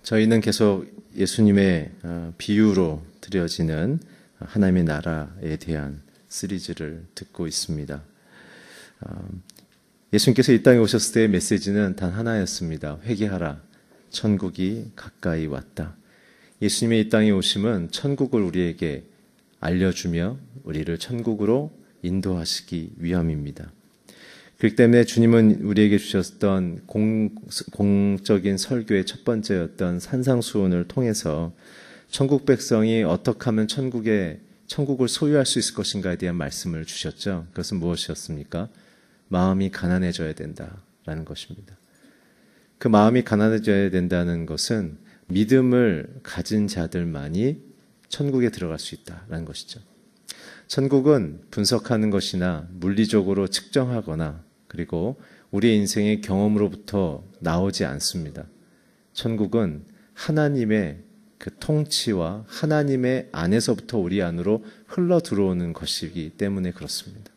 저희는 계속 예수님의 비유로 드려지는 하나님의 나라에 대한 시리즈를 듣고 있습니다. 예수님께서 이 땅에 오셨을 때의 메시지는 단 하나였습니다. 회개하라, 천국이 가까이 왔다. 예수님의 이 땅에 오심은 천국을 우리에게 알려주며 우리를 천국으로 인도하시기 위함입니다. 그렇기 때문에 주님은 우리에게 주셨던 공적인 설교의 첫 번째였던 산상수훈을 통해서 천국 백성이 어떻게 하면 천국을 소유할 수 있을 것인가에 대한 말씀을 주셨죠. 그것은 무엇이었습니까? 마음이 가난해져야 된다라는 것입니다. 그 마음이 가난해져야 된다는 것은 믿음을 가진 자들만이 천국에 들어갈 수 있다라는 것이죠. 천국은 분석하는 것이나 물리적으로 측정하거나 그리고 우리의 인생의 경험으로부터 나오지 않습니다. 천국은 하나님의 그 통치와 하나님의 안에서부터 우리 안으로 흘러 들어오는 것이기 때문에 그렇습니다.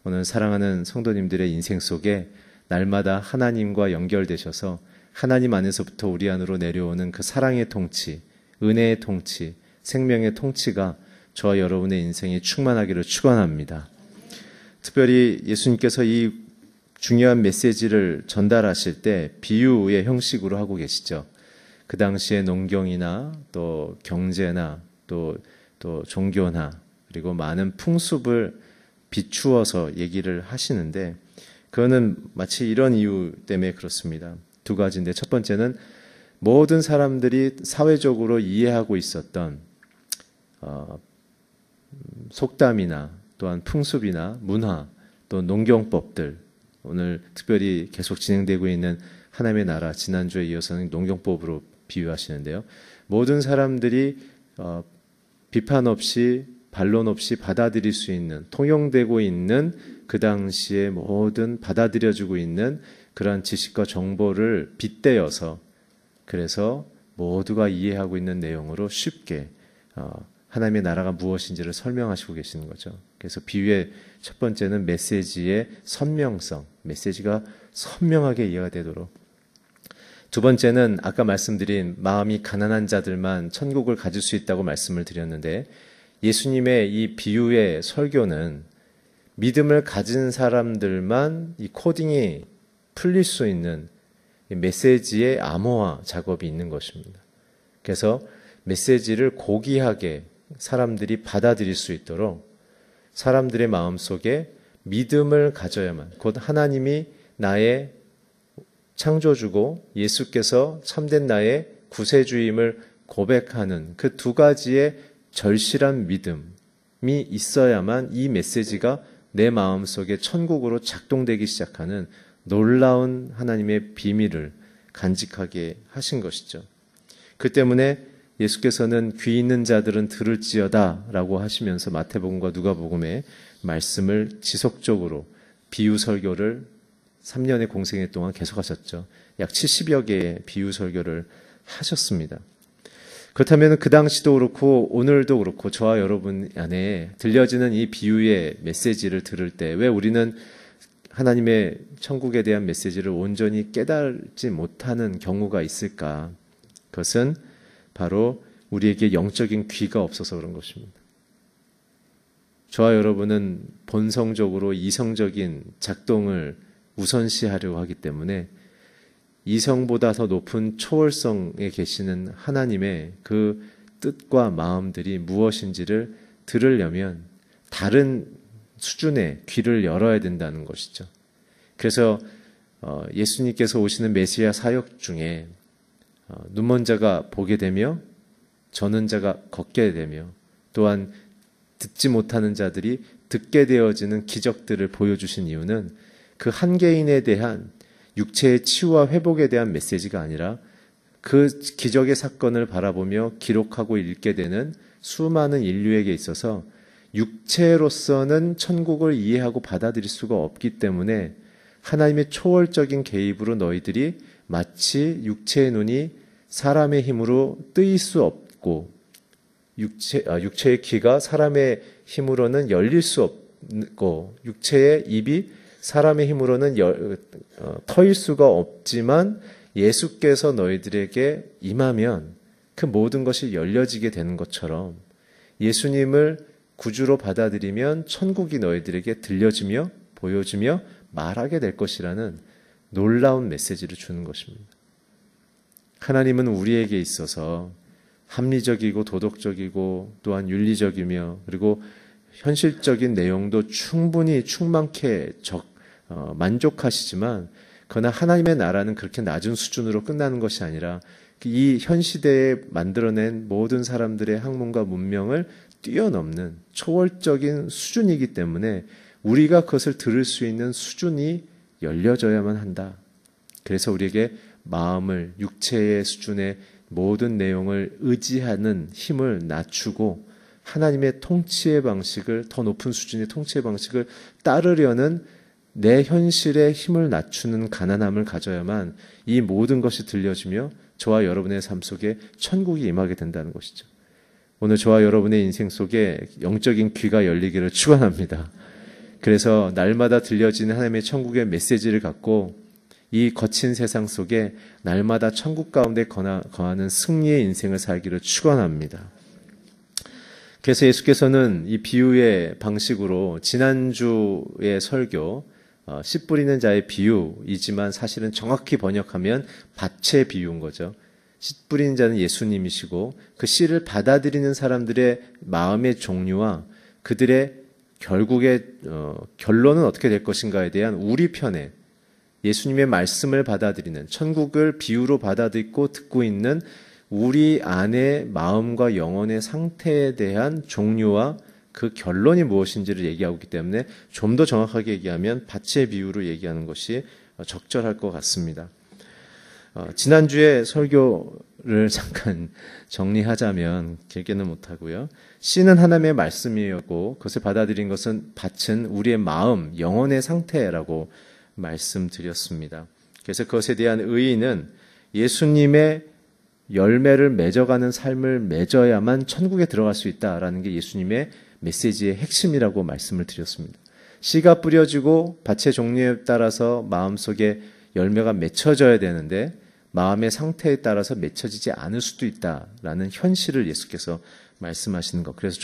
오늘 사랑하는 성도님들의 인생 속에 날마다 하나님과 연결되셔서 하나님 안에서부터 우리 안으로 내려오는 그 사랑의 통치, 은혜의 통치, 생명의 통치가 저와 여러분의 인생이 충만하기를 축원합니다. 특별히 예수님께서 이 중요한 메시지를 전달하실 때 비유의 형식으로 하고 계시죠. 그 당시에 농경이나 또 경제나 또 종교나 그리고 많은 풍습을 비추어서 얘기를 하시는데 그거는 마치 이런 이유 때문에 그렇습니다. 두 가지인데 첫 번째는 모든 사람들이 사회적으로 이해하고 있었던 속담이나 또한 풍습이나 문화 또 농경법들 오늘 특별히 계속 진행되고 있는 하나님의 나라 지난주에 이어서는 농경법으로 비유하시는데요. 모든 사람들이 비판 없이 반론 없이 받아들일 수 있는 통용되고 있는 그 당시에 모든 받아들여지고 있는 그러한 지식과 정보를 빗대어서 그래서 모두가 이해하고 있는 내용으로 쉽게 하나님의 나라가 무엇인지를 설명하시고 계시는 거죠. 그래서 비유의 첫 번째는 메시지의 선명성, 메시지가 선명하게 이해가 되도록. 두 번째는 아까 말씀드린 마음이 가난한 자들만 천국을 가질 수 있다고 말씀을 드렸는데 예수님의 이 비유의 설교는 믿음을 가진 사람들만 이 코딩이 풀릴 수 있는 메시지의 암호화 작업이 있는 것입니다. 그래서 메시지를 고귀하게 사람들이 받아들일 수 있도록 사람들의 마음속에 믿음을 가져야만 곧 하나님이 나의 창조주고 예수께서 참된 나의 구세주임을 고백하는 그 두 가지의 절실한 믿음이 있어야만 이 메시지가 내 마음속에 천국으로 작동되기 시작하는 놀라운 하나님의 비밀을 간직하게 하신 것이죠. 그 때문에 예수께서는 귀 있는 자들은 들을지어다 라고 하시면서 마태복음과 누가복음의 말씀을 지속적으로 비유 설교를 3년의 공생애 동안 계속하셨죠. 약 70여 개의 비유 설교를 하셨습니다. 그렇다면 그 당시도 그렇고 오늘도 그렇고 저와 여러분 안에 들려지는 이 비유의 메시지를 들을 때 왜 우리는 하나님의 천국에 대한 메시지를 온전히 깨달지 못하는 경우가 있을까? 그것은 바로 우리에게 영적인 귀가 없어서 그런 것입니다. 저와 여러분은 본성적으로 이성적인 작동을 우선시하려고 하기 때문에 이성보다 더 높은 초월성에 계시는 하나님의 그 뜻과 마음들이 무엇인지를 들으려면 다른 수준의 귀를 열어야 된다는 것이죠. 그래서 예수님께서 오시는 메시아 사역 중에 눈먼 자가 보게 되며 저는 자가 걷게 되며 또한 듣지 못하는 자들이 듣게 되어지는 기적들을 보여주신 이유는 그 한 개인에 대한 육체의 치유와 회복에 대한 메시지가 아니라 그 기적의 사건을 바라보며 기록하고 읽게 되는 수많은 인류에게 있어서 육체로서는 천국을 이해하고 받아들일 수가 없기 때문에 하나님의 초월적인 개입으로 너희들이 마치 육체의 눈이 사람의 힘으로 뜨일 수 없고 육체의 귀가 사람의 힘으로는 열릴 수 없고 육체의 입이 사람의 힘으로는 터일 수가 없지만 예수께서 너희들에게 임하면 그 모든 것이 열려지게 되는 것처럼 예수님을 구주로 받아들이면 천국이 너희들에게 들려지며 보여지며 말하게 될 것이라는 놀라운 메시지를 주는 것입니다. 하나님은 우리에게 있어서 합리적이고 도덕적이고 또한 윤리적이며 그리고 현실적인 내용도 충분히 충만케 만족하시지만 그러나 하나님의 나라는 그렇게 낮은 수준으로 끝나는 것이 아니라 이 현 시대에 만들어낸 모든 사람들의 학문과 문명을 뛰어넘는 초월적인 수준이기 때문에 우리가 그것을 들을 수 있는 수준이 열려져야만 한다. 그래서 우리에게 마음을 육체의 수준의 모든 내용을 의지하는 힘을 낮추고 하나님의 통치의 방식을 더 높은 수준의 통치의 방식을 따르려는 내 현실의 힘을 낮추는 가난함을 가져야만 이 모든 것이 들려지며 저와 여러분의 삶 속에 천국이 임하게 된다는 것이죠. 오늘 저와 여러분의 인생 속에 영적인 귀가 열리기를 축원합니다. 그래서 날마다 들려지는 하나님의 천국의 메시지를 갖고 이 거친 세상 속에 날마다 천국 가운데 거하는 승리의 인생을 살기를 축원합니다. 그래서 예수께서는 이 비유의 방식으로 지난주의 설교 씨 뿌리는 자의 비유이지만 사실은 정확히 번역하면 밭의 비유인 거죠. 씨 뿌리는 자는 예수님이시고 그 씨를 받아들이는 사람들의 마음의 종류와 그들의 결국의 결론은 어떻게 될 것인가에 대한 우리 편에 예수님의 말씀을 받아들이는 천국을 비유로 받아들이고 듣고 있는 우리 안의 마음과 영혼의 상태에 대한 종류와 그 결론이 무엇인지를 얘기하고 있기 때문에 좀 더 정확하게 얘기하면 밭의 비유로 얘기하는 것이 적절할 것 같습니다. 지난주에 설교를 잠깐 정리하자면 길게는 못하고요. 씨는 하나님의 말씀이었고 그것을 받아들인 것은 밭은 우리의 마음, 영혼의 상태라고 말씀드렸습니다. 그래서 그것에 대한 의의는 예수님의 열매를 맺어가는 삶을 맺어야만 천국에 들어갈 수 있다라는 게 예수님의 메시지의 핵심이라고 말씀을 드렸습니다. 씨가 뿌려지고 밭의 종류에 따라서 마음속에 열매가 맺혀져야 되는데 마음의 상태에 따라서 맺혀지지 않을 수도 있다라는 현실을 예수께서 말씀하시는 것. 그래서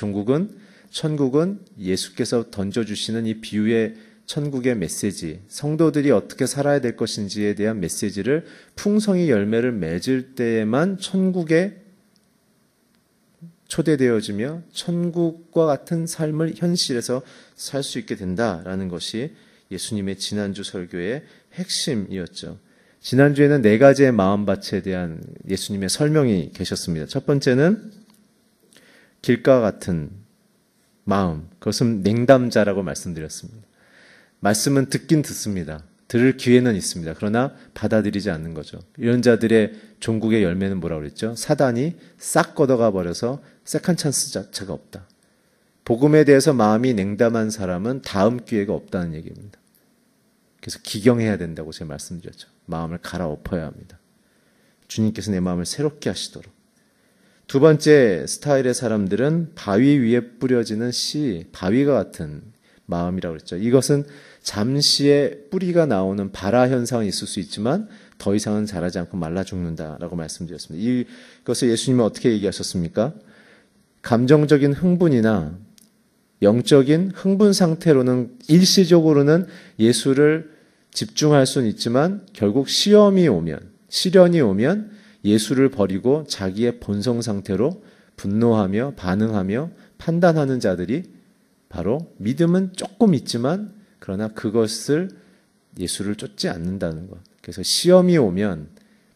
천국은 예수께서 던져주시는 이 비유의 천국의 메시지, 성도들이 어떻게 살아야 될 것인지에 대한 메시지를 풍성히 열매를 맺을 때에만 천국에 초대되어지며 천국과 같은 삶을 현실에서 살 수 있게 된다라는 것이 예수님의 지난주 설교의 핵심이었죠. 지난주에는 4가지의 마음밭에 대한 예수님의 설명이 계셨습니다. 첫 번째는 길과 같은 마음, 그것은 냉담자라고 말씀드렸습니다. 말씀은 듣긴 듣습니다. 들을 기회는 있습니다. 그러나 받아들이지 않는 거죠. 이런 자들의 종국의 열매는 뭐라고 그랬죠? 사단이 싹 걷어가 버려서 세컨 찬스 자체가 없다. 복음에 대해서 마음이 냉담한 사람은 다음 기회가 없다는 얘기입니다. 그래서 기경해야 된다고 제가 말씀드렸죠. 마음을 갈아엎어야 합니다. 주님께서 내 마음을 새롭게 하시도록. 두 번째 스타일의 사람들은 바위 위에 뿌려지는 씨, 바위가 같은 마음이라고 그랬죠. 이것은 잠시의 뿌리가 나오는 발화 현상은 있을 수 있지만 더 이상은 자라지 않고 말라 죽는다라고 말씀드렸습니다. 이것을 예수님은 어떻게 얘기하셨습니까? 감정적인 흥분이나 영적인 흥분 상태로는 일시적으로는 예수를 집중할 수는 있지만 결국 시련이 오면 예수를 버리고 자기의 본성 상태로 분노하며 반응하며 판단하는 자들이 바로 믿음은 조금 있지만 그러나 그것을 예수를 쫓지 않는다는 것. 그래서 시험이 오면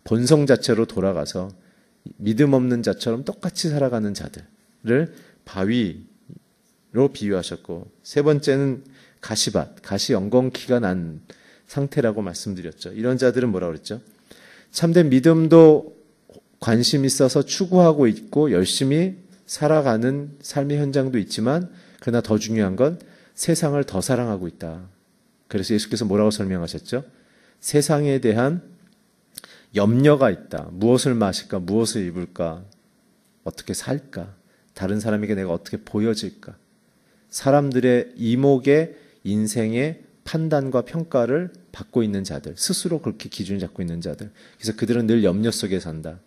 본성 자체로 돌아가서 믿음 없는 자처럼 똑같이 살아가는 자들을 바위로 비유하셨고, 세 번째는 가시밭, 가시 엉겅퀴가 난 상태라고 말씀드렸죠. 이런 자들은 뭐라고 그랬죠? 참된 믿음도 관심 있어서 추구하고 있고 열심히 살아가는 삶의 현장도 있지만 그러나 더 중요한 건 세상을 더 사랑하고 있다. 그래서 예수께서 뭐라고 설명하셨죠? 세상에 대한 염려가 있다. 무엇을 마실까? 무엇을 입을까? 어떻게 살까? 다른 사람에게 내가 어떻게 보여질까? 사람들의 이목에 인생에 판단과 평가를 받고 있는 자들, 스스로 그렇게 기준을 잡고 있는 자들. 그래서 그들은 늘 염려 속에 산다.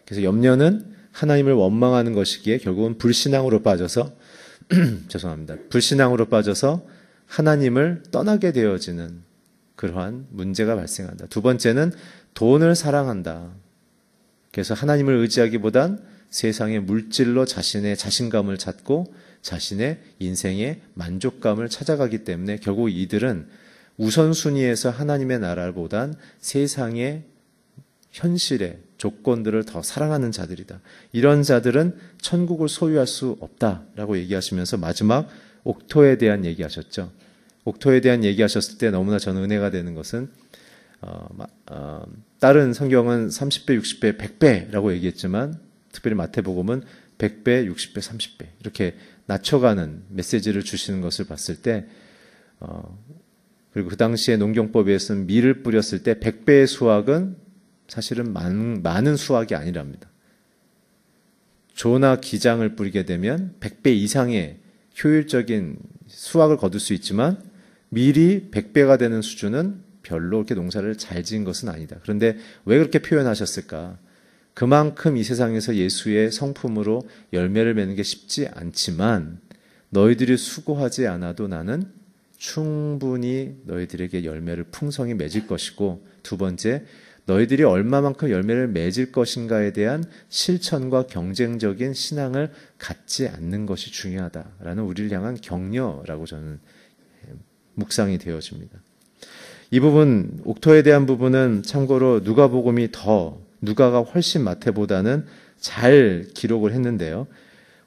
그래서 염려는 하나님을 원망하는 것이기에 결국은 불신앙으로 빠져서 죄송합니다. 불신앙으로 빠져서 하나님을 떠나게 되어지는 그러한 문제가 발생한다. 두 번째는 돈을 사랑한다. 그래서 하나님을 의지하기보단 세상의 물질로 자신의 자신감을 찾고 자신의 인생의 만족감을 찾아가기 때문에 결국 이들은 우선순위에서 하나님의 나라보단 세상의 현실의 조건들을 더 사랑하는 자들이다. 이런 자들은 천국을 소유할 수 없다라고 얘기하시면서 마지막 옥토에 대한 얘기하셨죠. 옥토에 대한 얘기하셨을 때 너무나 저는 은혜가 되는 것은 다른 성경은 30배, 60배, 100배라고 얘기했지만 특별히 마태복음은 100배, 60배, 30배 이렇게 낮춰가는 메시지를 주시는 것을 봤을 때 그리고 그 당시에 농경법에서는 밀을 뿌렸을 때 100배의 수확은 사실은 많은 수확이 아니랍니다. 조나 기장을 뿌리게 되면 100배 이상의 효율적인 수확을 거둘 수 있지만 밀이 100배가 되는 수준은 별로 그렇게 농사를 잘 지은 것은 아니다. 그런데 왜 그렇게 표현하셨을까? 그만큼 이 세상에서 예수의 성품으로 열매를 맺는 게 쉽지 않지만 너희들이 수고하지 않아도 나는 충분히 너희들에게 열매를 풍성히 맺을 것이고 두 번째, 너희들이 얼마만큼 열매를 맺을 것인가에 대한 실천과 경쟁적인 신앙을 갖지 않는 것이 중요하다라는 우리를 향한 격려라고 저는 묵상이 되어집니다. 이 부분, 옥토에 대한 부분은 참고로 누가가 훨씬 마태보다는 잘 기록을 했는데요.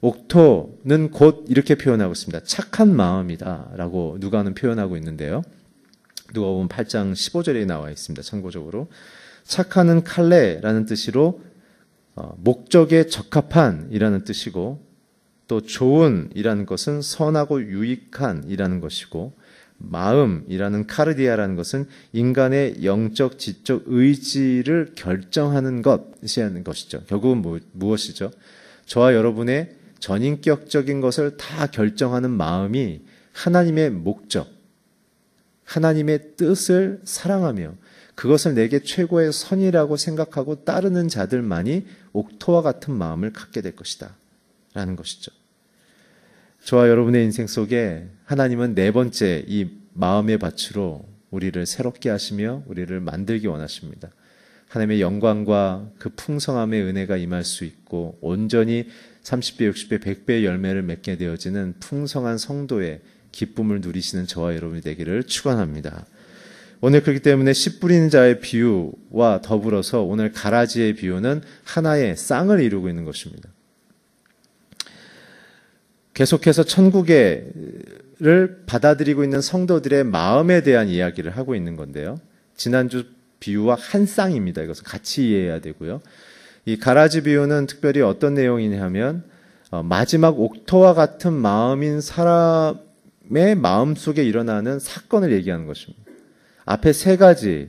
옥토는 곧 이렇게 표현하고 있습니다. 착한 마음이다 라고 누가는 표현하고 있는데요. 누가복음 8장 15절에 나와 있습니다. 참고적으로 착한은 칼레라는 뜻으로 목적에 적합한 이라는 뜻이고 또 좋은이라는 것은 선하고 유익한 이라는 것이고 마음이라는 카르디아라는 것은 인간의 영적, 지적 의지를 결정하는 것이라는 것이죠. 결국은 무엇이죠? 저와 여러분의 전인격적인 것을 다 결정하는 마음이 하나님의 목적, 하나님의 뜻을 사랑하며 그것을 내게 최고의 선이라고 생각하고 따르는 자들만이 옥토와 같은 마음을 갖게 될 것이다 라는 것이죠. 저와 여러분의 인생 속에 하나님은 네 번째 이 마음의 밭으로 우리를 새롭게 하시며 우리를 만들기 원하십니다. 하나님의 영광과 그 풍성함의 은혜가 임할 수 있고 온전히 30배, 60배, 100배의 열매를 맺게 되어지는 풍성한 성도의 기쁨을 누리시는 저와 여러분이 되기를 축원합니다. 오늘 그렇기 때문에 씨 뿌리는 자의 비유와 더불어서 오늘 가라지의 비유는 하나의 쌍을 이루고 있는 것입니다. 계속해서 천국을 받아들이고 있는 성도들의 마음에 대한 이야기를 하고 있는 건데요. 지난주 비유와 한 쌍입니다. 이것은 같이 이해해야 되고요. 이 가라지 비유는 특별히 어떤 내용이냐면 마지막 옥토와 같은 마음인 사람의 마음속에 일어나는 사건을 얘기하는 것입니다. 앞에 세 가지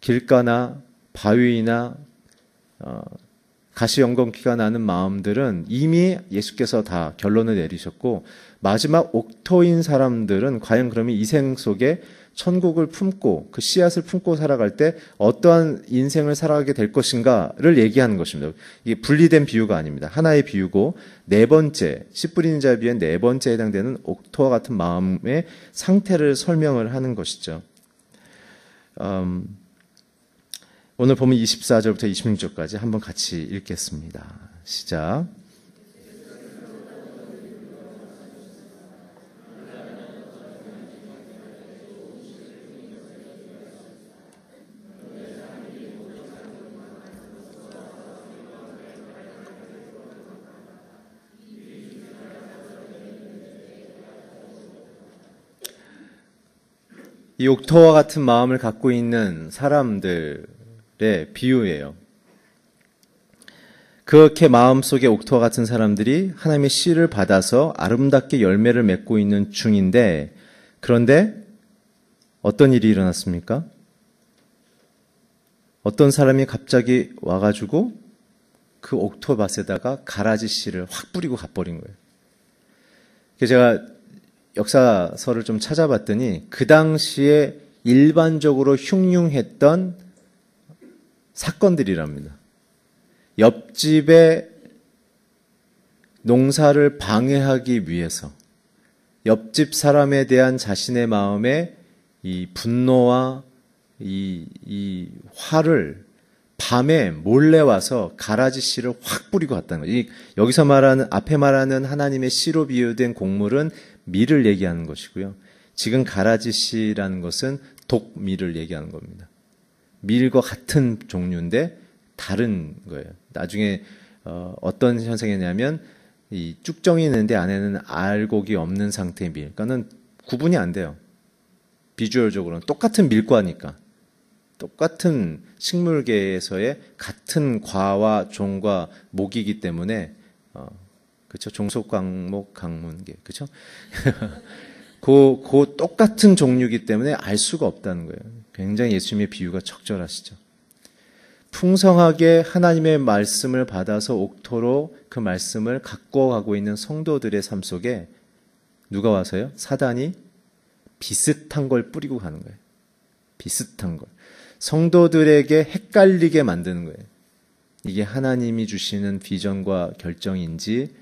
길가나 바위나 가시영건기가 나는 마음들은 이미 예수께서 다 결론을 내리셨고 마지막 옥토인 사람들은 과연 그러면 이 생 속에 천국을 품고 그 씨앗을 품고 살아갈 때 어떠한 인생을 살아가게 될 것인가를 얘기하는 것입니다. 이게 분리된 비유가 아닙니다. 하나의 비유고 네 번째, 씨 뿌리는 자에 비해 네 번째에 해당되는 옥토와 같은 마음의 상태를 설명을 하는 것이죠. 오늘 보면 24절부터 26절까지 한번 같이 읽겠습니다. 시작. 이 옥토와 같은 마음을 갖고 있는 사람들의 비유예요. 그렇게 마음속에 옥토와 같은 사람들이 하나님의 씨를 받아서 아름답게 열매를 맺고 있는 중인데 그런데 어떤 일이 일어났습니까? 어떤 사람이 갑자기 와가지고 그 옥토밭에다가 가라지 씨를 확 뿌리고 가버린 거예요. 그래서 제가 역사서를 좀 찾아봤더니 그 당시에 일반적으로 흉흉했던 사건들이랍니다. 옆집의 농사를 방해하기 위해서 옆집 사람에 대한 자신의 마음의 이 분노와 이 화를 밤에 몰래 와서 가라지 씨를 확 뿌리고 갔다는 거예요. 여기서 말하는, 앞에 말하는 하나님의 씨로 비유된 곡물은 밀을 얘기하는 것이고요. 지금 가라지 씨라는 것은 독밀을 얘기하는 겁니다. 밀과 같은 종류인데 다른 거예요. 나중에 어떤 현상이냐면 이 쭉정이 있는데 안에는 알곡이 없는 상태의 밀. 그러니까는 구분이 안 돼요. 비주얼적으로는 똑같은 밀과니까. 똑같은 식물계에서의 같은 과와 종과 목이기 때문에 그렇죠. 종속과목 강문계. 그렇죠? 그 똑같은 종류이기 때문에 알 수가 없다는 거예요. 굉장히 예수님의 비유가 적절하시죠. 풍성하게 하나님의 말씀을 받아서 옥토로 그 말씀을 갖고 가고 있는 성도들의 삶 속에 누가 와서요? 사단이 비슷한 걸 뿌리고 가는 거예요. 비슷한 걸. 성도들에게 헷갈리게 만드는 거예요. 이게 하나님이 주시는 비전과 결정인지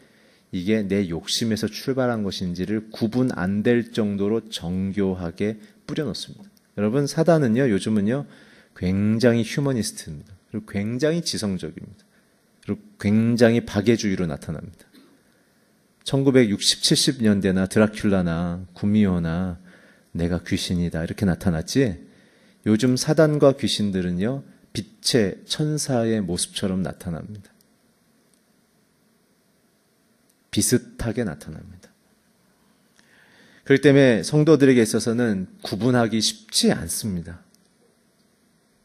이게 내 욕심에서 출발한 것인지를 구분 안 될 정도로 정교하게 뿌려놓습니다. 여러분, 사단은요, 요즘은요, 굉장히 휴머니스트입니다. 그리고 굉장히 지성적입니다. 그리고 굉장히 박애주의로 나타납니다. 1960, 70년대나 드라큘라나 구미호나 내가 귀신이다 이렇게 나타났지, 요즘 사단과 귀신들은요, 빛의 천사의 모습처럼 나타납니다. 비슷하게 나타납니다. 그렇기 때문에 성도들에게 있어서는 구분하기 쉽지 않습니다.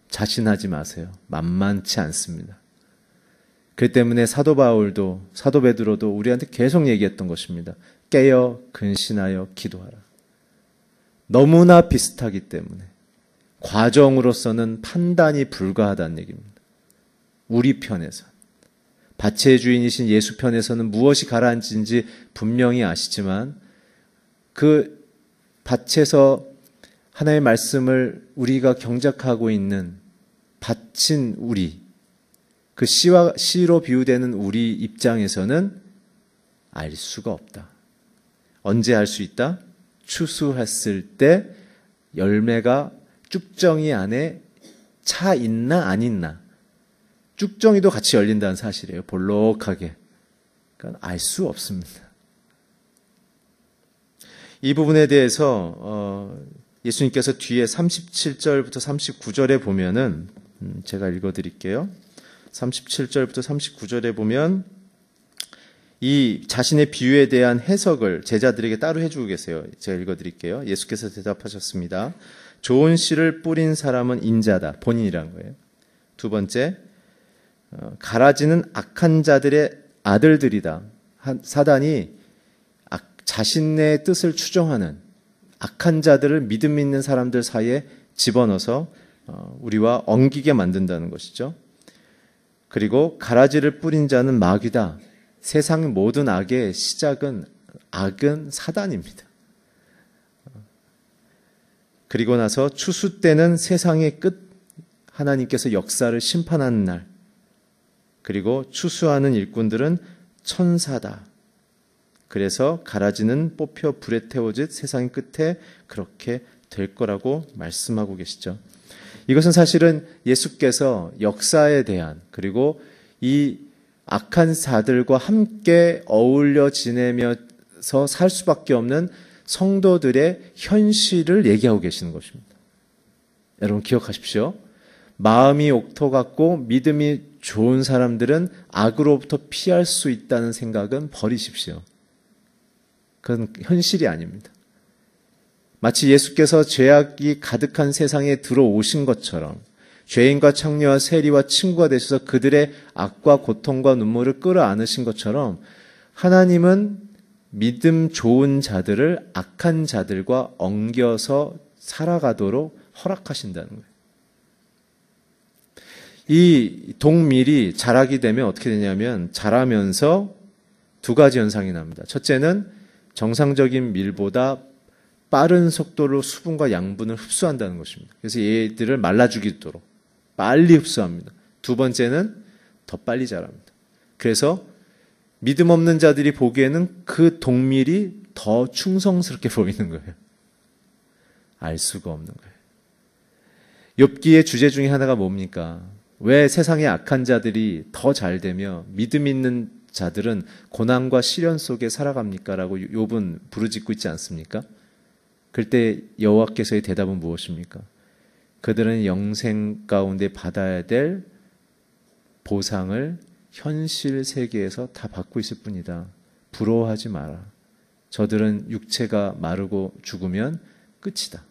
자신하지 마세요. 만만치 않습니다. 그렇기 때문에 사도 바울도, 사도 베드로도 우리한테 계속 얘기했던 것입니다. 깨어 근신하여 기도하라. 너무나 비슷하기 때문에 과정으로서는 판단이 불가하다는 얘기입니다. 우리 편에서. 밭의 주인이신 예수 편에서는 무엇이 가라앉은지 분명히 아시지만 그 밭에서 하나님의 말씀을 우리가 경작하고 있는 밭인 우리, 그 씨로 비유되는 우리 입장에서는 알 수가 없다. 언제 알 수 있다? 추수했을 때 열매가 쭉정이 안에 차 있나 안 있나. 쭉정이도 같이 열린다는 사실이에요. 볼록하게. 그러니까 알 수 없습니다. 이 부분에 대해서 예수님께서 뒤에 37절부터 39절에 보면은 제가 읽어드릴게요. 37절부터 39절에 보면 이 자신의 비유에 대한 해석을 제자들에게 따로 해주고 계세요. 제가 읽어드릴게요. 예수께서 대답하셨습니다. 좋은 씨를 뿌린 사람은 인자다. 본인이란 거예요. 두 번째, 가라지는 악한 자들의 아들들이다. 사단이 자신의 뜻을 추종하는 악한 자들을 믿음 있는 사람들 사이에 집어넣어서 우리와 엉기게 만든다는 것이죠. 그리고 가라지를 뿌린 자는 마귀다. 세상 모든 악의 시작은 악은 사단입니다. 그리고 나서 추수 때는 세상의 끝, 하나님께서 역사를 심판하는 날. 그리고 추수하는 일꾼들은 천사다. 그래서 가라지는 뽑혀 불에 태워질 세상의 끝에 그렇게 될 거라고 말씀하고 계시죠. 이것은 사실은 예수께서 역사에 대한, 그리고 이 악한 자들과 함께 어울려 지내면서 살 수밖에 없는 성도들의 현실을 얘기하고 계시는 것입니다. 여러분 기억하십시오. 마음이 옥토 같고 믿음이 좋은 사람들은 악으로부터 피할 수 있다는 생각은 버리십시오. 그건 현실이 아닙니다. 마치 예수께서 죄악이 가득한 세상에 들어오신 것처럼 죄인과 창녀와 세리와 친구가 되셔서 그들의 악과 고통과 눈물을 끌어안으신 것처럼 하나님은 믿음 좋은 자들을 악한 자들과 엉겨서 살아가도록 허락하신다는 거예요. 이 동밀이 자라게 되면 어떻게 되냐면 자라면서 두 가지 현상이 납니다. 첫째는 정상적인 밀보다 빠른 속도로 수분과 양분을 흡수한다는 것입니다. 그래서 얘들을 말라 죽이도록 빨리 흡수합니다. 두 번째는 더 빨리 자랍니다. 그래서 믿음 없는 자들이 보기에는 그 동밀이 더 충성스럽게 보이는 거예요. 알 수가 없는 거예요. 욥기의 주제 중에 하나가 뭡니까? 왜 세상의 악한 자들이 더 잘 되며 믿음 있는 자들은 고난과 시련 속에 살아갑니까? 라고 욥은 부르짖고 있지 않습니까? 그때 여호와께서의 대답은 무엇입니까? 그들은 영생 가운데 받아야 될 보상을 현실 세계에서 다 받고 있을 뿐이다. 부러워하지 마라. 저들은 육체가 마르고 죽으면 끝이다.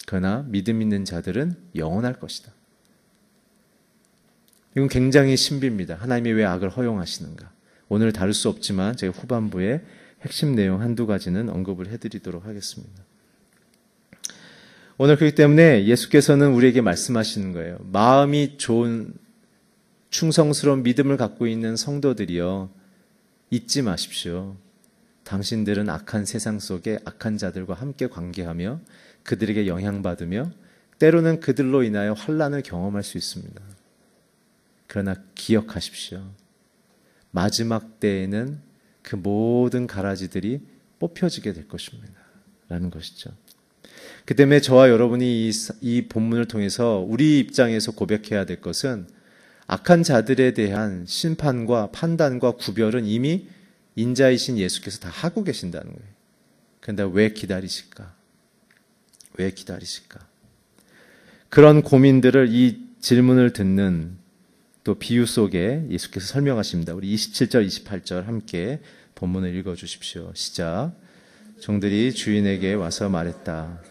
그러나 믿음 있는 자들은 영원할 것이다. 이건 굉장히 신비입니다. 하나님이 왜 악을 허용하시는가? 오늘 다룰 수 없지만 제가 후반부에 핵심 내용 한두 가지는 언급을 해드리도록 하겠습니다. 오늘 그렇기 때문에 예수께서는 우리에게 말씀하시는 거예요. 마음이 좋은 충성스러운 믿음을 갖고 있는 성도들이여, 잊지 마십시오. 당신들은 악한 세상 속에 악한 자들과 함께 관계하며 그들에게 영향받으며 때로는 그들로 인하여 환난을 경험할 수 있습니다. 그러나 기억하십시오. 마지막 때에는 그 모든 가라지들이 뽑혀지게 될 것입니다. 라는 것이죠. 그 때문에 저와 여러분이 이 본문을 통해서 우리 입장에서 고백해야 될 것은 악한 자들에 대한 심판과 판단과 구별은 이미 인자이신 예수께서 다 하고 계신다는 거예요. 그런데 왜 기다리실까? 왜 기다리실까? 그런 고민들을 이 질문을 듣는 또 비유 속에 예수께서 설명하십니다. 우리 27절, 28절 함께 본문을 읽어주십시오. 시작. 종들이 주인에게 와서 말했다.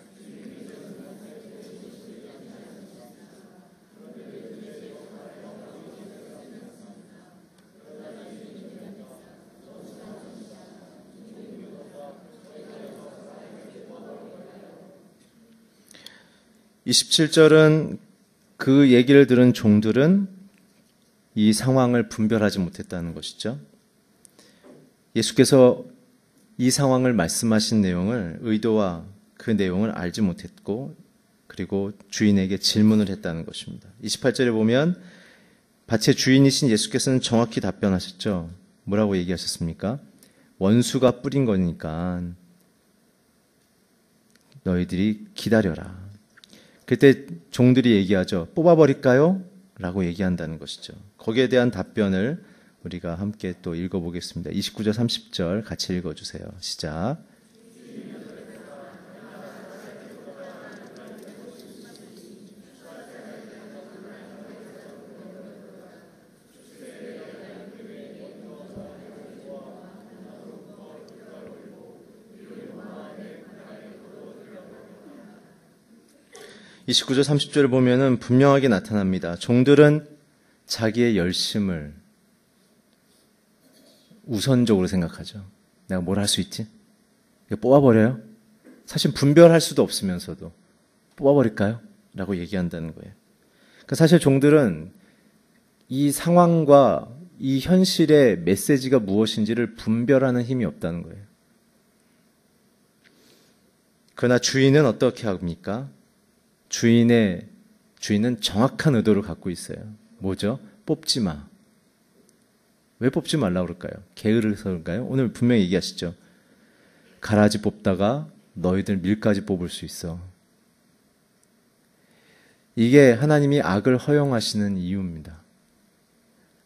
(27절은) 그 얘기를 들은 종들은 이 상황을 분별하지 못했다는 것이죠. 예수께서 이 상황을 말씀하신 내용을, 의도와 그 내용을 알지 못했고, 그리고 주인에게 질문을 했다는 것입니다. 28절에 보면 밭의 주인이신 예수께서는 정확히 답변하셨죠. 뭐라고 얘기하셨습니까? 원수가 뿌린 거니까 너희들이 기다려라. 그때 종들이 얘기하죠. 뽑아버릴까요? 라고 얘기한다는 것이죠. 거기에 대한 답변을 우리가 함께 또 읽어보겠습니다. 29절, 30절 같이 읽어주세요. 시작. (29절) 30절을 보면은 분명하게 나타납니다. 종들은 자기의 열심을 우선적으로 생각하죠. 내가 뭘 할 수 있지? 이거 뽑아버려요? 사실 분별할 수도 없으면서도 뽑아버릴까요? 라고 얘기한다는 거예요. 그러니까 사실 종들은 이 상황과 이 현실의 메시지가 무엇인지를 분별하는 힘이 없다는 거예요. 그러나 주인은 어떻게 합니까? 주인은 정확한 의도를 갖고 있어요. 뭐죠? 뽑지 마. 왜 뽑지 말라고 그럴까요? 게으르서일까요? 오늘 분명히 얘기하시죠. 가라지 뽑다가 너희들 밀가지 뽑을 수 있어. 이게 하나님이 악을 허용하시는 이유입니다.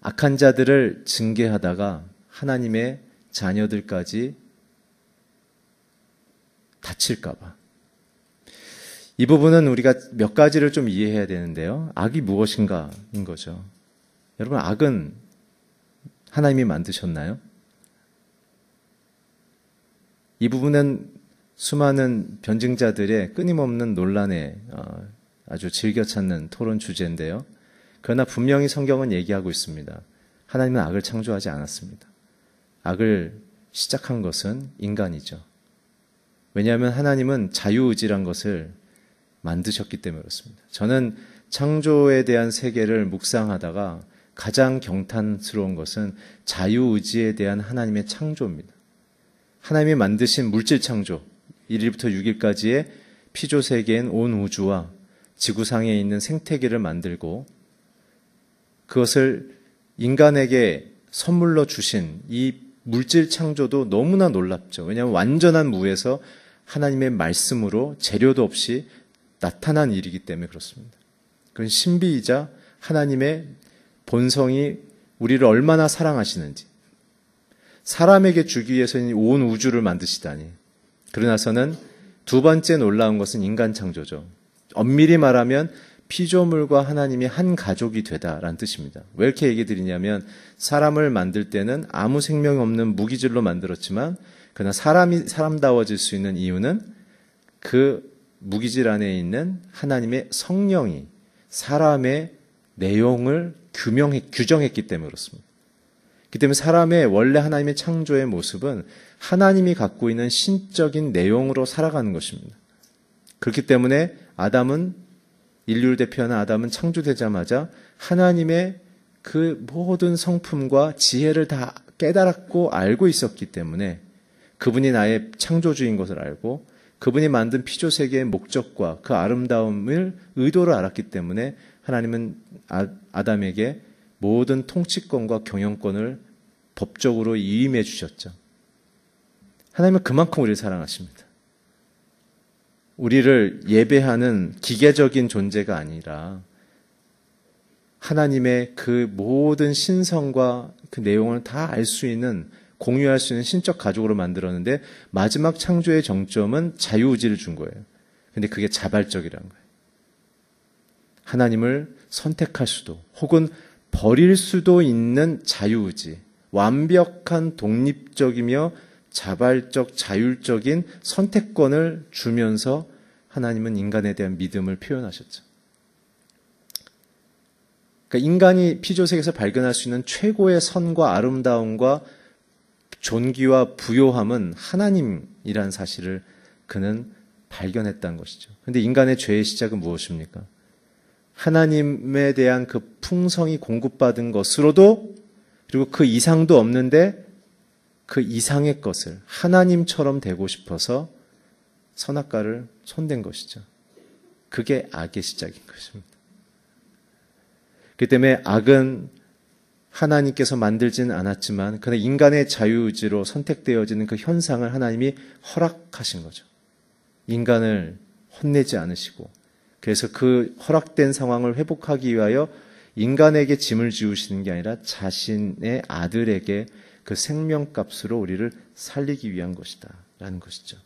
악한 자들을 징계하다가 하나님의 자녀들까지 다칠까 봐. 이 부분은 우리가 몇 가지를 좀 이해해야 되는데요. 악이 무엇인가인 거죠. 여러분, 악은 하나님이 만드셨나요? 이 부분은 수많은 변증자들의 끊임없는 논란에 아주 즐겨 찾는 토론 주제인데요. 그러나 분명히 성경은 얘기하고 있습니다. 하나님은 악을 창조하지 않았습니다. 악을 시작한 것은 인간이죠. 왜냐하면 하나님은 자유의지란 것을 만드셨기 때문에 그렇습니다. 저는 창조에 대한 세계를 묵상하다가 가장 경탄스러운 것은 자유의지에 대한 하나님의 창조입니다. 하나님이 만드신 물질 창조 1일부터 6일까지의 피조 세계인 온 우주와 지구상에 있는 생태계를 만들고 그것을 인간에게 선물로 주신 이 물질 창조도 너무나 놀랍죠. 왜냐하면 완전한 무에서 하나님의 말씀으로 재료도 없이 나타난 일이기 때문에 그렇습니다. 그건 신비이자 하나님의 본성이 우리를 얼마나 사랑하시는지, 사람에게 주기 위해서는 온 우주를 만드시다니. 그러나서는 두 번째 놀라운 것은 인간 창조죠. 엄밀히 말하면 피조물과 하나님이 한 가족이 되다라는 뜻입니다. 왜 이렇게 얘기 드리냐면 사람을 만들 때는 아무 생명 없는 무기질로 만들었지만 그러나 사람이 사람다워질 수 있는 이유는 그 무기질 안에 있는 하나님의 성령이 사람의 내용을 규정했기 때문에 그렇습니다. 그렇기 때문에 사람의 원래 하나님의 창조의 모습은 하나님이 갖고 있는 신적인 내용으로 살아가는 것입니다. 그렇기 때문에 인류를 대표하는 아담은 창조되자마자 하나님의 그 모든 성품과 지혜를 다 깨달았고 알고 있었기 때문에 그분이 나의 창조주인 것을 알고 그분이 만든 피조세계의 목적과 그 아름다움을 의도를 알았기 때문에 하나님은 아담에게 모든 통치권과 경영권을 법적으로 위임해 주셨죠. 하나님은 그만큼 우리를 사랑하십니다. 우리를 예배하는 기계적인 존재가 아니라 하나님의 그 모든 신성과 그 내용을 다 알 수 있는, 공유할 수 있는 신적 가족으로 만들었는데 마지막 창조의 정점은 자유의지를 준 거예요. 근데 그게 자발적이라는 거예요. 하나님을 선택할 수도 혹은 버릴 수도 있는 자유의지, 완벽한 독립적이며 자발적 자율적인 선택권을 주면서 하나님은 인간에 대한 믿음을 표현하셨죠. 그러니까 인간이 피조세계에서 발견할 수 있는 최고의 선과 아름다움과 존귀와 부요함은 하나님이라는 사실을 그는 발견했다는 것이죠. 그런데 인간의 죄의 시작은 무엇입니까? 하나님에 대한 그 풍성이 공급받은 것으로도 그리고 그 이상도 없는데 그 이상의 것을 하나님처럼 되고 싶어서 선악과를 손댄 것이죠. 그게 악의 시작인 것입니다. 그렇기 때문에 악은 하나님께서 만들지는 않았지만 그러나 인간의 자유의지로 선택되어지는 그 현상을 하나님이 허락하신 거죠. 인간을 혼내지 않으시고 그래서 그 허락된 상황을 회복하기 위하여 인간에게 짐을 지우시는 게 아니라 자신의 아들에게 그 생명값으로 우리를 살리기 위한 것이다 라는 것이죠.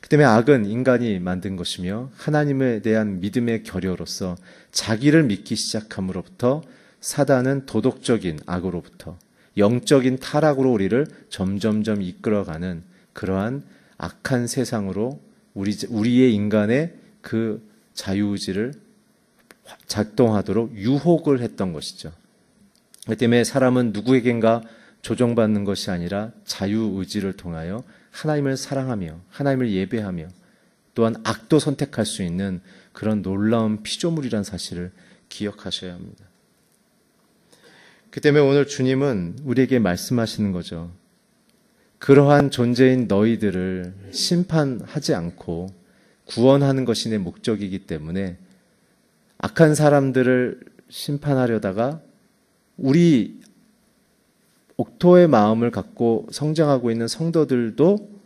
그 때문에 악은 인간이 만든 것이며 하나님에 대한 믿음의 결여로서 자기를 믿기 시작함으로부터 사단은 도덕적인 악으로부터 영적인 타락으로 우리를 점점점 이끌어가는 그러한 악한 세상으로 우리의 인간의 그 자유의지를 작동하도록 유혹을 했던 것이죠. 그렇기 때문에 사람은 누구에겐가 조정받는 것이 아니라 자유의지를 통하여 하나님을 사랑하며 하나님을 예배하며 또한 악도 선택할 수 있는 그런 놀라운 피조물이라는 사실을 기억하셔야 합니다. 그 때문에 오늘 주님은 우리에게 말씀하시는 거죠. 그러한 존재인 너희들을 심판하지 않고 구원하는 것이 내 목적이기 때문에 악한 사람들을 심판하려다가 우리 옥토의 마음을 갖고 성장하고 있는 성도들도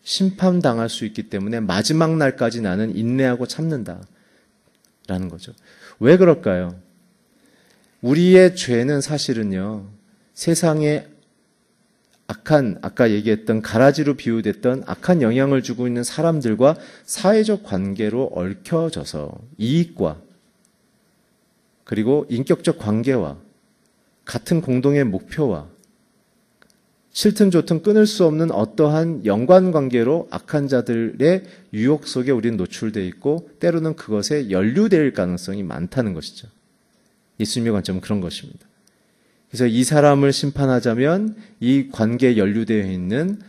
심판당할 수 있기 때문에 마지막 날까지 나는 인내하고 참는다라는 거죠. 왜 그럴까요? 우리의 죄는 사실은요, 세상에 악한, 아까 얘기했던 가라지로 비유됐던 악한 영향을 주고 있는 사람들과 사회적 관계로 얽혀져서 이익과 그리고 인격적 관계와 같은 공동의 목표와 싫든 좋든 끊을 수 없는 어떠한 연관관계로 악한 자들의 유혹 속에 우리는 노출되어 있고 때로는 그것에 연루될 가능성이 많다는 것이죠. 예수님의 관점은 그런 것입니다. 그래서 이 사람을 심판하자면 이 관계에 연루되어 있는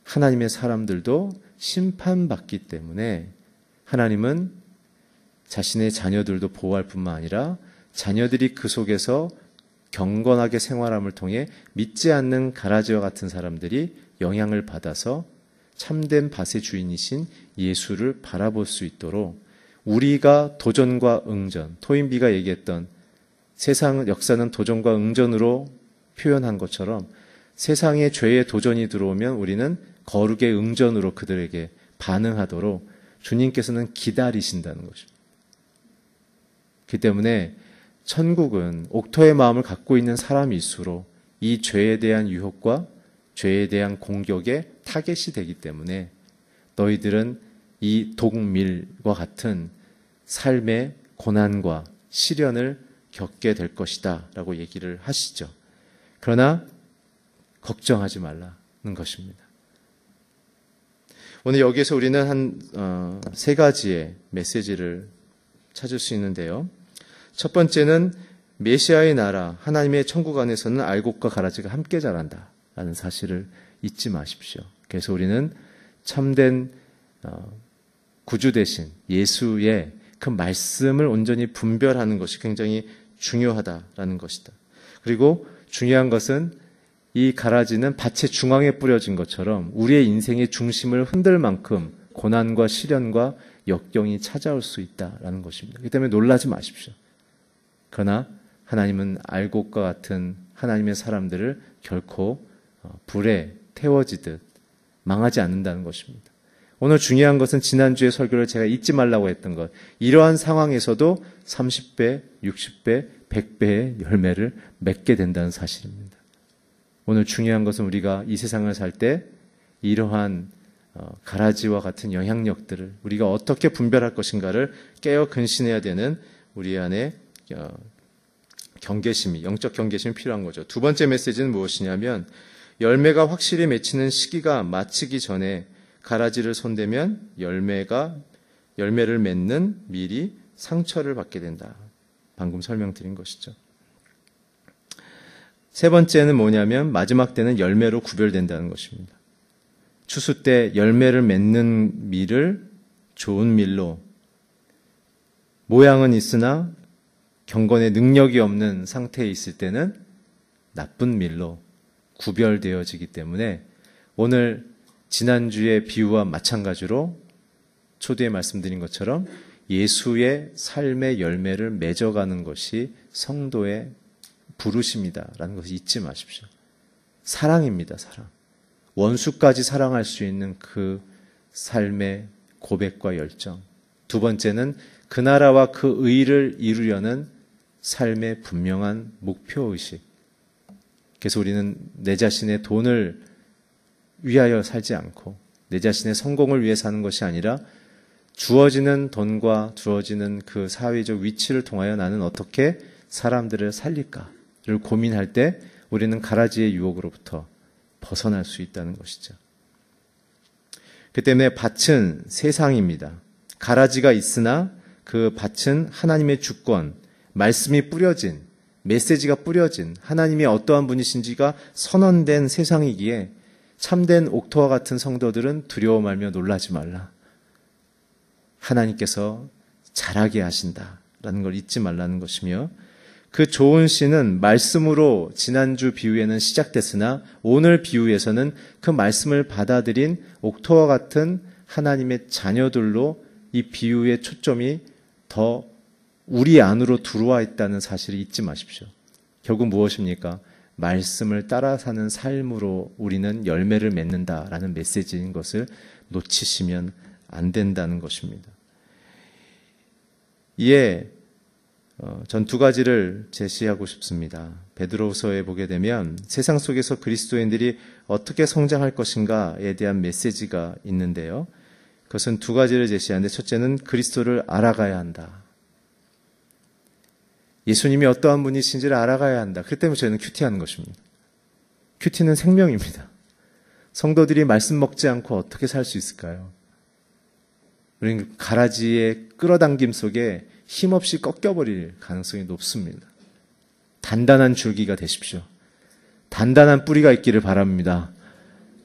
하나님의 사람들도 심판받기 때문에 하나님은 자신의 자녀들도 보호할 뿐만 아니라 자녀들이 그 속에서 경건하게 생활함을 통해 믿지 않는 가라지와 같은 사람들이 영향을 받아서 참된 밭의 주인이신 예수를 바라볼 수 있도록 우리가 도전과 응전, 토인비가 얘기했던 세상 역사는 도전과 응전으로 표현한 것처럼 세상에 죄의 도전이 들어오면 우리는 거룩의 응전으로 그들에게 반응하도록 주님께서는 기다리신다는 것입니다. 그렇기 때문에 천국은 옥토의 마음을 갖고 있는 사람일수록 이 죄에 대한 유혹과 죄에 대한 공격에 타겟이 되기 때문에 너희들은 이 동밀과 같은 삶의 고난과 시련을 겪게 될 것이다 라고 얘기를 하시죠. 그러나 걱정하지 말라는 것입니다. 오늘 여기에서 우리는 한 세 가지의 메시지를 찾을 수 있는데요. 첫 번째는 메시아의 나라, 하나님의 천국 안에서는 알곡과 가라지가 함께 자란다 라는 사실을 잊지 마십시오. 그래서 우리는 참된 구주 대신 예수의 그 말씀을 온전히 분별하는 것이 굉장히 중요하다라는 것이다. 그리고 중요한 것은 이 가라지는 밭의 중앙에 뿌려진 것처럼 우리의 인생의 중심을 흔들 만큼 고난과 시련과 역경이 찾아올 수 있다라는 것입니다. 그렇기 때문에 놀라지 마십시오. 그러나 하나님은 알곡과 같은 하나님의 사람들을 결코 불에 태워지듯 망하지 않는다는 것입니다. 오늘 중요한 것은 지난주의 설교를 제가 잊지 말라고 했던 것. 이러한 상황에서도 30배, 60배, 100배의 열매를 맺게 된다는 사실입니다. 오늘 중요한 것은 우리가 이 세상을 살 때 이러한 가라지와 같은 영향력들을 우리가 어떻게 분별할 것인가를 깨어 근신해야 되는 우리 안에 경계심이, 영적 경계심이 필요한 거죠. 두 번째 메시지는 무엇이냐면 열매가 확실히 맺히는 시기가 마치기 전에 가라지를 손대면 열매를 맺는 밀이 상처를 받게 된다. 방금 설명드린 것이죠. 세 번째는 뭐냐면 마지막 때는 열매로 구별된다는 것입니다. 추수 때 열매를 맺는 밀을 좋은 밀로, 모양은 있으나 경건의 능력이 없는 상태에 있을 때는 나쁜 밀로 구별되어지기 때문에 오늘 지난주의 비유와 마찬가지로 초두에 말씀드린 것처럼 예수의 삶의 열매를 맺어가는 것이 성도의 부르심이다라는 것을 잊지 마십시오. 사랑입니다, 사랑. 원수까지 사랑할 수 있는 그 삶의 고백과 열정. 두 번째는 그 나라와 그 의를 이루려는 삶의 분명한 목표의식. 그래서 우리는 내 자신의 돈을 위하여 살지 않고 내 자신의 성공을 위해 사는 것이 아니라 주어지는 돈과 주어지는 그 사회적 위치를 통하여 나는 어떻게 사람들을 살릴까를 고민할 때 우리는 가라지의 유혹으로부터 벗어날 수 있다는 것이죠. 그 때문에 밭은 세상입니다. 가라지가 있으나 그 밭은 하나님의 주권, 말씀이 뿌려진, 메시지가 뿌려진 하나님이 어떠한 분이신지가 선언된 세상이기에 참된 옥토와 같은 성도들은 두려워 말며 놀라지 말라. 하나님께서 잘하게 하신다라는 걸 잊지 말라는 것이며 그 좋은 씨는 말씀으로 지난주 비유에는 시작됐으나 오늘 비유에서는 그 말씀을 받아들인 옥토와 같은 하나님의 자녀들로 이 비유의 초점이 더 우리 안으로 들어와 있다는 사실을 잊지 마십시오. 결국 무엇입니까? 말씀을 따라 사는 삶으로 우리는 열매를 맺는다라는 메시지인 것을 놓치시면 안 된다는 것입니다. 이에 전 두 가지를 제시하고 싶습니다. 베드로후서에 보게 되면 세상 속에서 그리스도인들이 어떻게 성장할 것인가에 대한 메시지가 있는데요. 그것은 두 가지를 제시하는데 첫째는 그리스도를 알아가야 한다. 예수님이 어떠한 분이신지를 알아가야 한다. 그렇기 때문에 저희는 큐티하는 것입니다. 큐티는 생명입니다. 성도들이 말씀 먹지 않고 어떻게 살 수 있을까요? 우리는 가라지의 끌어당김 속에 힘없이 꺾여버릴 가능성이 높습니다. 단단한 줄기가 되십시오. 단단한 뿌리가 있기를 바랍니다.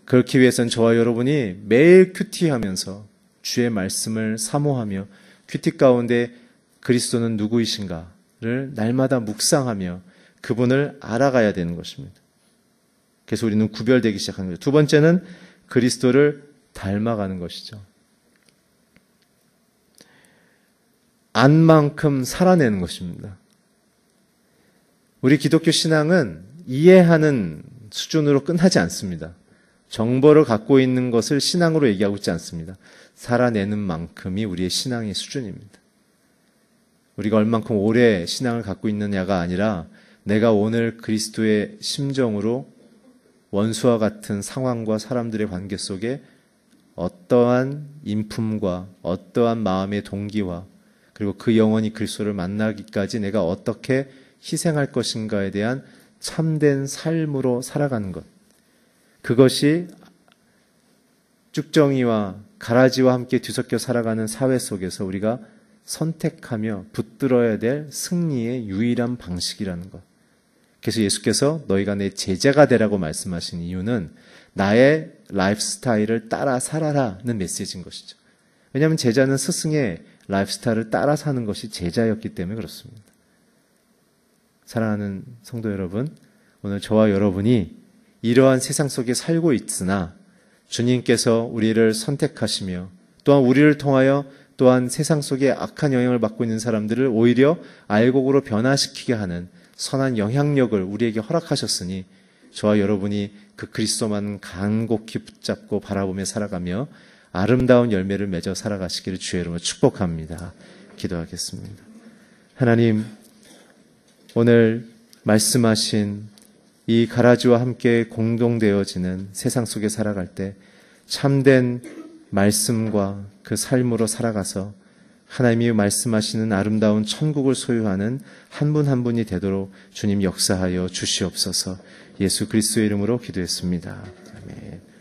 그렇기 위해서는 저와 여러분이 매일 큐티하면서 주의 말씀을 사모하며 큐티 가운데 그리스도는 누구이신가를 날마다 묵상하며 그분을 알아가야 되는 것입니다. 그래서 우리는 구별되기 시작하는 거죠. 두 번째는 그리스도를 닮아가는 것이죠. 안만큼 살아내는 것입니다. 우리 기독교 신앙은 이해하는 수준으로 끝나지 않습니다. 정보를 갖고 있는 것을 신앙으로 얘기하고 있지 않습니다. 살아내는 만큼이 우리의 신앙의 수준입니다. 우리가 얼만큼 오래 신앙을 갖고 있느냐가 아니라 내가 오늘 그리스도의 심정으로 원수와 같은 상황과 사람들의 관계 속에 어떠한 인품과 어떠한 마음의 동기와 그리고 그 영혼이 그리스도를 만나기까지 내가 어떻게 희생할 것인가에 대한 참된 삶으로 살아가는 것. 그것이 쭉정이와 가라지와 함께 뒤섞여 살아가는 사회 속에서 우리가 선택하며 붙들어야 될 승리의 유일한 방식이라는 것. 그래서 예수께서 너희가 내 제자가 되라고 말씀하신 이유는 나의 라이프 스타일을 따라 살아라는 메시지인 것이죠. 왜냐하면 제자는 스승의 라이프 스타일을 따라 사는 것이 제자였기 때문에 그렇습니다. 사랑하는 성도 여러분, 오늘 저와 여러분이 이러한 세상 속에 살고 있으나 주님께서 우리를 선택하시며 또한 우리를 통하여 또한 세상 속에 악한 영향을 받고 있는 사람들을 오히려 알곡으로 변화시키게 하는 선한 영향력을 우리에게 허락하셨으니 저와 여러분이 그 그리스도만 간곡히 붙잡고 바라보며 살아가며 아름다운 열매를 맺어 살아가시기를 주의 이름으로 축복합니다. 기도하겠습니다. 하나님, 오늘 말씀하신 이 가라지와 함께 공동되어지는 세상 속에 살아갈 때 참된 말씀과 그 삶으로 살아가서 하나님이 말씀하시는 아름다운 천국을 소유하는 한 분 한 분이 되도록 주님 역사하여 주시옵소서. 예수 그리스도의 이름으로 기도했습니다. 아멘.